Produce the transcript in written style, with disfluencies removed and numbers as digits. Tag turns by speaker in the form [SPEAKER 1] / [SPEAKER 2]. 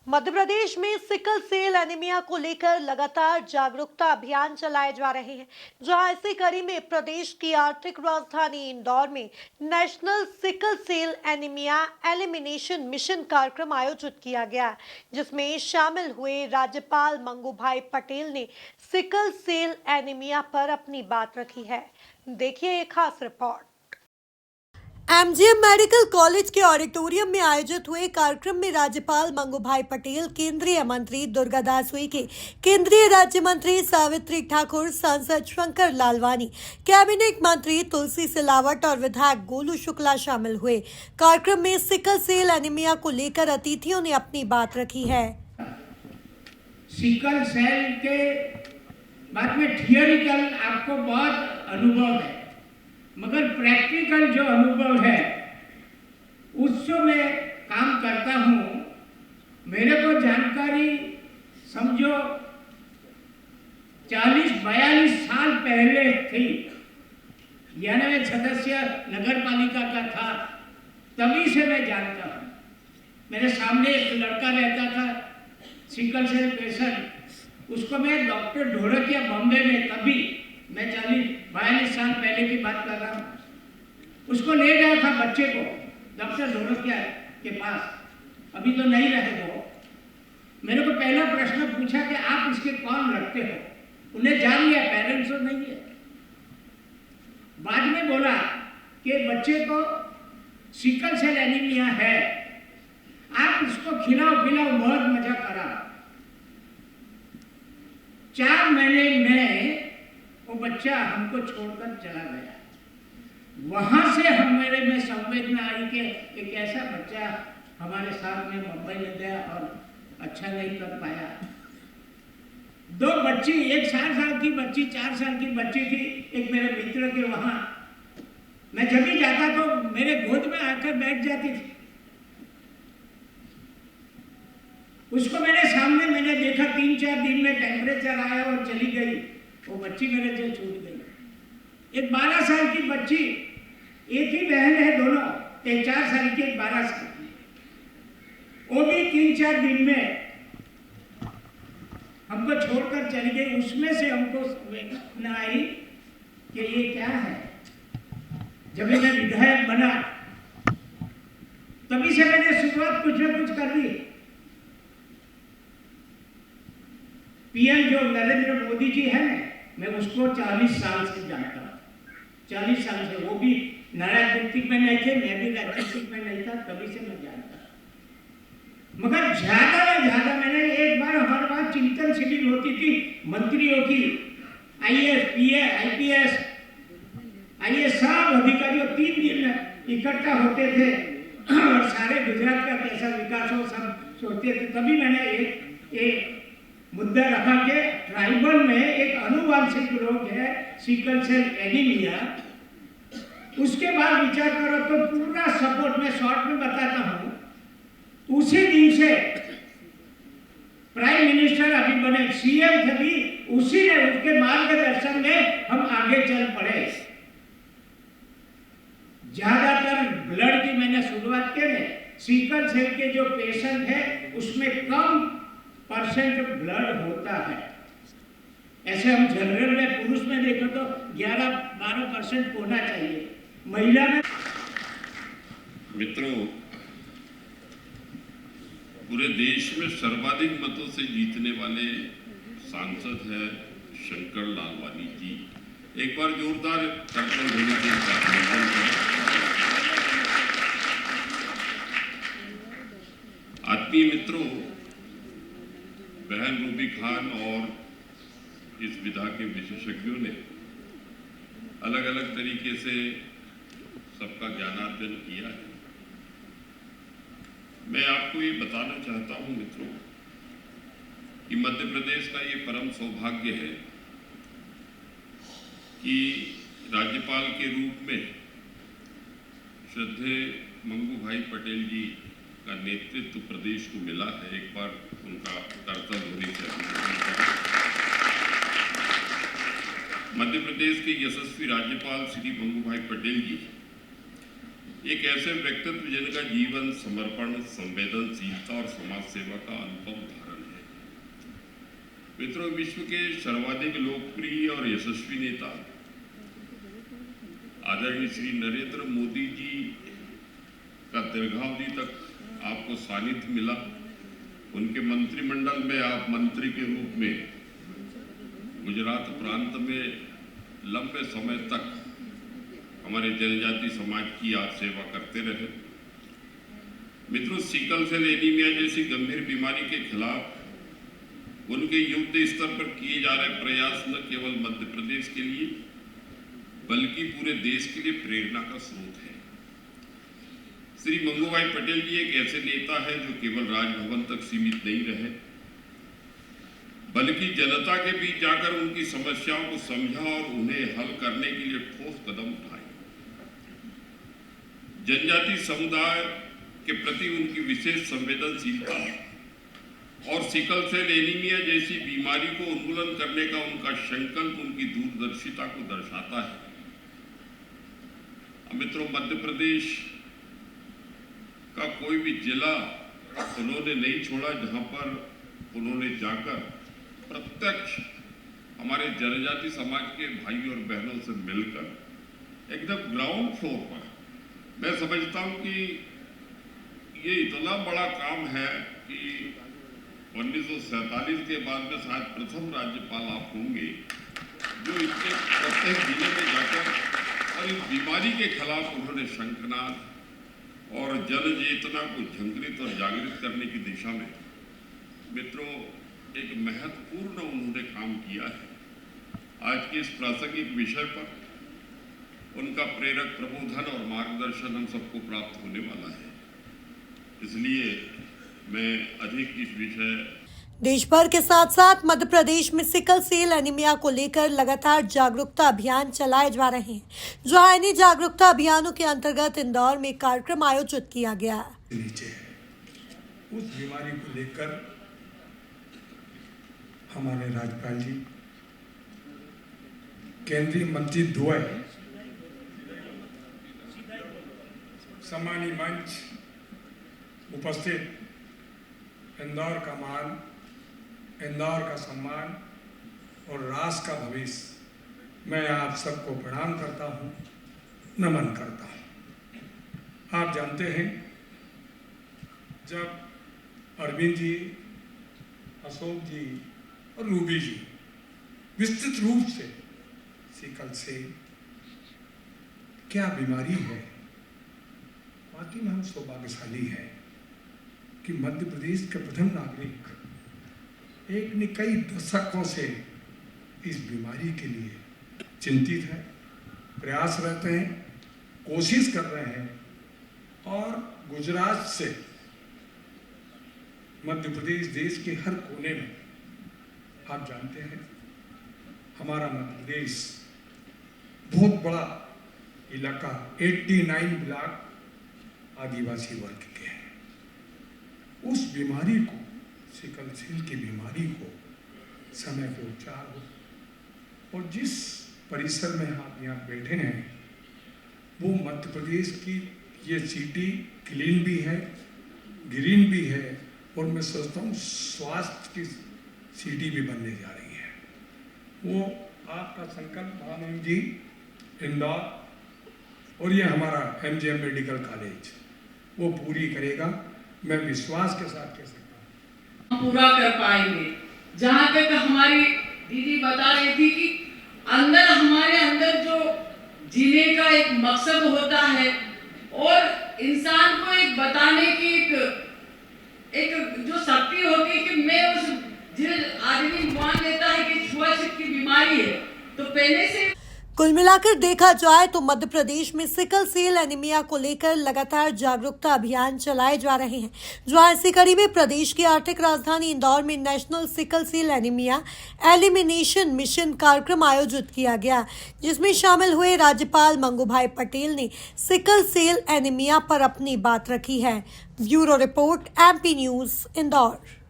[SPEAKER 1] मध्य प्रदेश में sickle cell anaemia को लेकर लगातार जागरूकता अभियान चलाए जा रहे हैं। जहां इसी कड़ी में प्रदेश की आर्थिक राजधानी इंदौर में national sickle cell anaemia elimination mission कार्यक्रम आयोजित किया गया, जिसमें शामिल हुए राज्यपाल मंगू भाई पटेल ने सिकल सेल एनीमिया पर अपनी बात रखी है। देखिए एक खास रिपोर्ट। एमजीएम मेडिकल कॉलेज के ऑडिटोरियम में आयोजित हुए कार्यक्रम में राज्यपाल मंगू भाई पटेल, केंद्रीय मंत्री दुर्गादास उइके, केंद्रीय राज्य मंत्री सावित्री ठाकुर, सांसद शंकर लालवानी, कैबिनेट मंत्री तुलसी सिलावट और विधायक गोलू शुक्ला शामिल हुए। कार्यक्रम में सिकल सेल एनीमिया को लेकर अतिथियों ने अपनी बात रखी है।
[SPEAKER 2] सिकल सेल के बाद में थियोरिकल आपको बहुत अनुभव है, मगर प्रैक्टिकल जो अनुभव है उससे मैं काम करता हूँ। मेरे को जानकारी समझो 40-42 साल पहले थी, यानी मैं सदस्य नगर पालिका का था, तभी से मैं जानता हूँ। मेरे सामने एक लड़का रहता था सिकल सेल पेशेंट, उसको मैं डॉक्टर ढोलकिया बॉम्बे में, तभी मैं 40-42 साल पहले की बात कर रहा हूँ, उसको ले गया था बच्चे को डॉक्टर ढोलकिया के पास। अभी तो नहीं रहे वो। मेरे को पहला प्रश्न पूछा कि आप इसके कौन रखते हो। उन्हें जान लिया पेरेंट्स तो नहीं है। बाद में बोला कि बच्चे को सिकल सेल एनीमिया है, आप इसको खिलाओ पिलाओ, बहुत मजा करा। 4 महीने में वो बच्चा हमको छोड़कर चला गया। वहां से हम मेरे में संवेदना आई कि एक ऐसा बच्चा हमारे साथ में मुंबई में गया और अच्छा नहीं कर पाया। 2 बच्ची, एक 4 साल की बच्ची, 4 साल की बच्ची थी, एक मेरे मित्र के वहां। मैं जब भी जाता तो मेरे गोद में आकर बैठ जाती थी। उसको मेरे सामने मैंने देखा, 3-4 दिन में टेम्परेचर आया और चली गई। वो बच्ची मेरे से छूट गई। एक 12 साल की बच्ची, एक ही बहन है दोनों, एक 4 साल की, एक 12 साल की, वो भी 3-4 दिन में हमको छोड़कर चली गई। उसमें से हमको संवेदना आई कि ये क्या है। जब मैं विधायक बना तभी से मैंने शुरुआत कुछ न कुछ कर दी। पीएम जो नरेंद्र मोदी जी है, मैं उसको 40 साल से जानता हूँ। 40 साल से, वो भी राजनीतिक में नहीं थे, मैं भी राजनीतिक में नहीं था, तभी से मैं जानता हूँ। मगर ज्यादा में ज्यादा मैंने एक बार, हर बार चिंतन शिविर होती थी मंत्रियों की, आईएएस, पीए, आईपीएस, आईएएस सब अधिकारियों 3 दिन में इकट्ठा होते थे और सारे गुजरात का कैसा विकास हो सब सोचते थे। तभी मैंने एक मुद्दा रखा कि ट्राइबल में एक अनुवांशिक रोग है सिकल सेल एनीमिया। उसके बाद विचार करो तो पूरा सपोर्ट मैं शॉर्ट में बताता हूं। उसी दिन से प्राइम मिनिस्टर अभी बने, सीएम थे भी उसी ने, उसके मार्गदर्शन में हम आगे चल पड़े। ज्यादातर ब्लड की मैंने शुरुआत की है, सिकल सेल के जो पेशेंट है उसमें कम % ब्लड होता है। ऐसे हम जनरल में, पुरुष में देखो तो 11-12% होना चाहिए, महिला में।
[SPEAKER 3] मित्रों, पूरे देश में सर्वाधिक मतों से जीतने वाले सांसद हैं शंकर लालवानी जी। एक बार जोरदार कर्तव्य होने के साथ आत्मीय मित्रों, बहन रूबी खान और इस विधा के विशेषज्ञों ने अलग अलग तरीके से सबका ज्ञानार्जन किया है। मैं आपको ये बताना चाहता हूं मित्रों कि मध्य प्रदेश का ये परम सौभाग्य है कि राज्यपाल के रूप में श्रद्धेय मंगू भाई पटेल जी का नेतृत्व प्रदेश को मिला है। एक बार उनका कर्तव्य होने चाहिए। मध्य प्रदेश के यशस्वी राज्यपाल श्री मंगू भाई पटेल जी एक ऐसे व्यक्तित्व जिनका जीवन समर्पण, संवेदनशीलता और समाज सेवा का अनुभव धारण है। मित्रों, विश्व के सर्वाधिक लोकप्रिय और यशस्वी नेता आदरणीय श्री नरेंद्र मोदी जी का दीर्घावधि तक आपको सानिध्य मिला। उनके मंत्रिमंडल में आप मंत्री के रूप में गुजरात प्रांत में लंबे समय तक हमारे जनजाति समाज की आप सेवा करते रहे। मित्रों, सिकल सेल एनीमिया जैसी गंभीर बीमारी के खिलाफ उनके युद्ध स्तर पर किए जा रहे प्रयास न केवल मध्य प्रदेश के लिए बल्कि पूरे देश के लिए प्रेरणा का स्रोत है। श्री मंगूभाई पटेल जी एक ऐसे नेता है जो केवल राजभवन तक सीमित नहीं रहे, बल्कि जनता के बीच जाकर उनकी समस्याओं को समझा और उन्हें हल करने के लिए ठोस कदम उठाए। जनजाति समुदाय के प्रति उनकी विशेष संवेदनशीलता और सिकल सेल एनीमिया जैसी बीमारी को उन्मूलन करने का उनका संकल्प उनकी दूरदर्शिता को दर्शाता है। मित्रों, मध्य प्रदेश का कोई भी जिला उन्होंने नहीं छोड़ा जहां पर उन्होंने जाकर प्रत्यक्ष हमारे जनजाति समाज के भाई और बहनों से मिलकर एकदम ग्राउंड फ्लोर पर, मैं समझता हूं कि ये इतना बड़ा काम है कि 1947 के बाद में शायद प्रथम राज्यपाल आप होंगे जो इतने प्रत्येक जिले में जाकर और इस बीमारी के खिलाफ उन्होंने शंखनाद और जन चेतना को झंकृत और जागृत करने की दिशा में मित्रों एक महत्वपूर्ण उन्होंने काम किया है। आज के इस प्रासंगिक विषय पर उनका प्रेरक प्रबोधन और मार्गदर्शन हम सबको प्राप्त होने वाला है। इसलिए मैं अधिक इस विषय
[SPEAKER 1] देश भर के साथ साथ मध्य प्रदेश में सिकल सेल एनीमिया को लेकर लगातार जागरूकता अभियान चलाए जा रहे हैं। जो इन्हीं जागरूकता अभियानों के अंतर्गत इंदौर में कार्यक्रम आयोजित किया गया।
[SPEAKER 4] नीचे उस बीमारी को लेकर हमारे राज्यपाल जी, केंद्रीय मंत्री द्वय, सम्मानीय मंच उपस्थित, इंदौर का मान, इंदौर का सम्मान और राष्ट्र का भविष्य, मैं आप सबको प्रणाम करता हूं, नमन करता हूं। आप जानते हैं जब अरविंद जी, अशोक जी और रूबी जी विस्तृत रूप से सिकल सेल क्या बीमारी है, वाकई में हम सौभाग्यशाली हैं कि मध्य प्रदेश के प्रथम नागरिक एक ने कई दशकों से इस बीमारी के लिए चिंतित है, प्रयास रहते हैं, कोशिश कर रहे हैं और गुजरात से मध्य प्रदेश देश के हर कोने में, आप जानते हैं हमारा मध्य प्रदेश बहुत बड़ा इलाका 89 ब्लॉक आदिवासी वर्ग के हैं। उस बीमारी को, सिकल सेल की बीमारी को समय पे उपचार हो और जिस परिसर में आप यहाँ बैठे हैं वो मध्य प्रदेश की ये सिटी क्लीन भी है, ग्रीन भी है और मैं सोचता हूँ स्वास्थ्य की सिटी भी बनने जा रही है। वो आपका संकल्प महामहिम जी इंदौर और ये हमारा MGM मेडिकल कॉलेज वो पूरी करेगा, मैं विश्वास के साथ कह सकता हूँ
[SPEAKER 5] पूरा कर पाएंगे। जहाँ तक हमारी दीदी बता रही थी कि हमारे अंदर जो जीने का एक मकसद होता है और इंसान को एक बताने की एक जो शक्ति होती है कि मैं उस जो आदमी मान लेता है कि छुआछूत की बीमारी है तो पहले से।
[SPEAKER 1] कुल मिलाकर देखा जाए तो मध्य प्रदेश में सिकल सेल एनीमिया को लेकर लगातार जागरूकता अभियान चलाए जा रहे हैं। जो इसी कड़ी में प्रदेश की आर्थिक राजधानी इंदौर में national sickle cell anaemia elimination mission कार्यक्रम आयोजित किया गया, जिसमें शामिल हुए राज्यपाल मंगूभाई पटेल ने सिकल सेल एनीमिया पर अपनी बात रखी है। Bureau report MP news Indore.